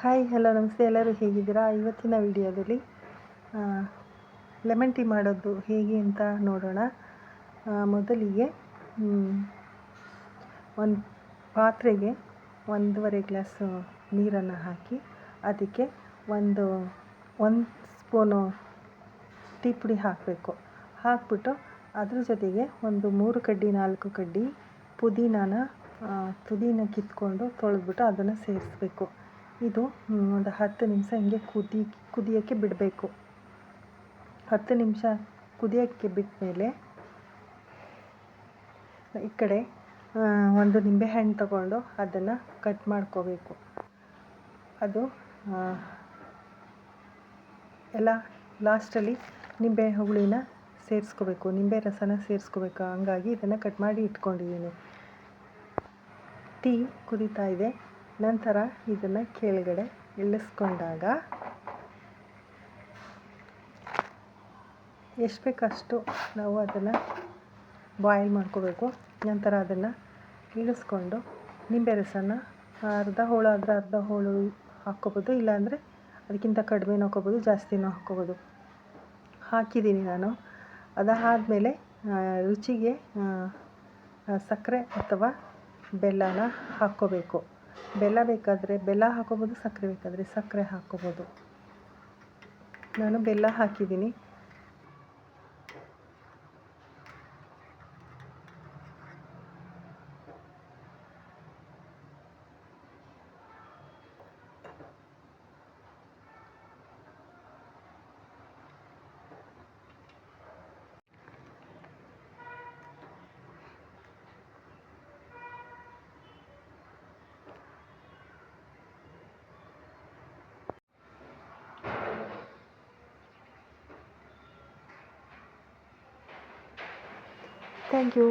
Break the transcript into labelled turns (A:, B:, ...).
A: Hi hello ನಮಸ್ತೆ, ಎಲ್ಲರೂ ಹೇಗಿದ್ದೀರಾ? ಇವತ್ತಿನ ವಿಡಿಯೋದಲ್ಲಿ ಲೆಮನ್ ಟೀ ಮಾಡೋದು ಹೇಗೆ ಅಂತ ನೋಡೋಣ. ಮೊದಲಿಗೆ ಒಂದು ಪಾತ್ರೆಗೆ 1.5 ಗ್ಲಾಸ್ ನೀರನ್ನು ಹಾಕಿ ಅದಕ್ಕೆ ಒಂದು ಸ್ಪೂನು ಟೀ ಪುಡಿ ಹಾಕಬೇಕು. ಹಾಕ್ಬಿಟ್ಟು ಅದ್ರ ಜೊತೆಗೆ ಒಂದು 3 ಕಡ್ಡಿ 4 ಕಡ್ಡಿ ಪುದೀನ ಕಿತ್ಕೊಂಡು ತೊಳೆದ್ಬಿಟ್ಟು ಅದನ್ನು ಸೇರಿಸ್ಬೇಕು. ಇದು ಒಂದು 10 ನಿಮಿಷ ಹಿಂಗೆ ಕುದಿಯೋಕ್ಕೆ ಬಿಡಬೇಕು. 10 ನಿಮಿಷ ಕುದಿಯೋಕ್ಕೆ ಬಿಟ್ಟ ಮೇಲೆ ಈ ಕಡೆ ಒಂದು ನಿಂಬೆಹಣ್ಣು ತಗೊಂಡು ಅದನ್ನು ಕಟ್ ಮಾಡ್ಕೋಬೇಕು. ಅದು ಎಲ್ಲ ಲಾಸ್ಟಲ್ಲಿ ನಿಂಬೆ ಹುಳಿನ ಸೇರಿಸ್ಕೋಬೇಕು, ನಿಂಬೆ ರಸನ ಸೇರಿಸ್ಕೋಬೇಕು. ಹಂಗಾಗಿ ಇದನ್ನು ಕಟ್ ಮಾಡಿ ಇಟ್ಕೊಂಡಿದ್ದೀನಿ. ಟೀ ಕುದೀತಾ ಇದೆ. ನಂತರ ಇದನ್ನು ಕೆಳಗಡೆ ಇಳಿಸ್ಕೊಂಡಾಗ ಎಷ್ಟು ಬೇಕಷ್ಟು ನಾವು ಅದನ್ನು ಬಾಯ್ಲ್ ಮಾಡ್ಕೋಬೇಕು. ನಂತರ ಅದನ್ನು ಇಳಿಸ್ಕೊಂಡು ನಿಂಬೆ ರಸನ ಅರ್ಧ ಹೋಳು ಆದರೆ ಅರ್ಧ ಹೋಳು ಹಾಕ್ಕೋಬೋದು, ಇಲ್ಲಾಂದರೆ ಅದಕ್ಕಿಂತ ಕಡಿಮೆನೂ ಹಾಕ್ಕೋಬೋದು, ಜಾಸ್ತಿನೂ ಹಾಕ್ಕೋಬೋದು. ಹಾಕಿದ್ದೀನಿ ನಾನು. ಅದಾದಮೇಲೆ ರುಚಿಗೆ ಸಕ್ಕರೆ ಅಥವಾ ಬೆಲ್ಲನ ಹಾಕ್ಕೋಬೇಕು. ಬೆಲ್ಲ ಬೇಕಾದರೆ ಬೆಲ್ಲ ಹಾಕ್ಕೋಬೋದು, ಸಕ್ಕರೆ ಬೇಕಾದರೆ ಸಕ್ಕರೆ ಹಾಕ್ಕೋಬೋದು. ನಾನು ಬೆಲ್ಲ ಹಾಕಿದ್ದೀನಿ. Thank you.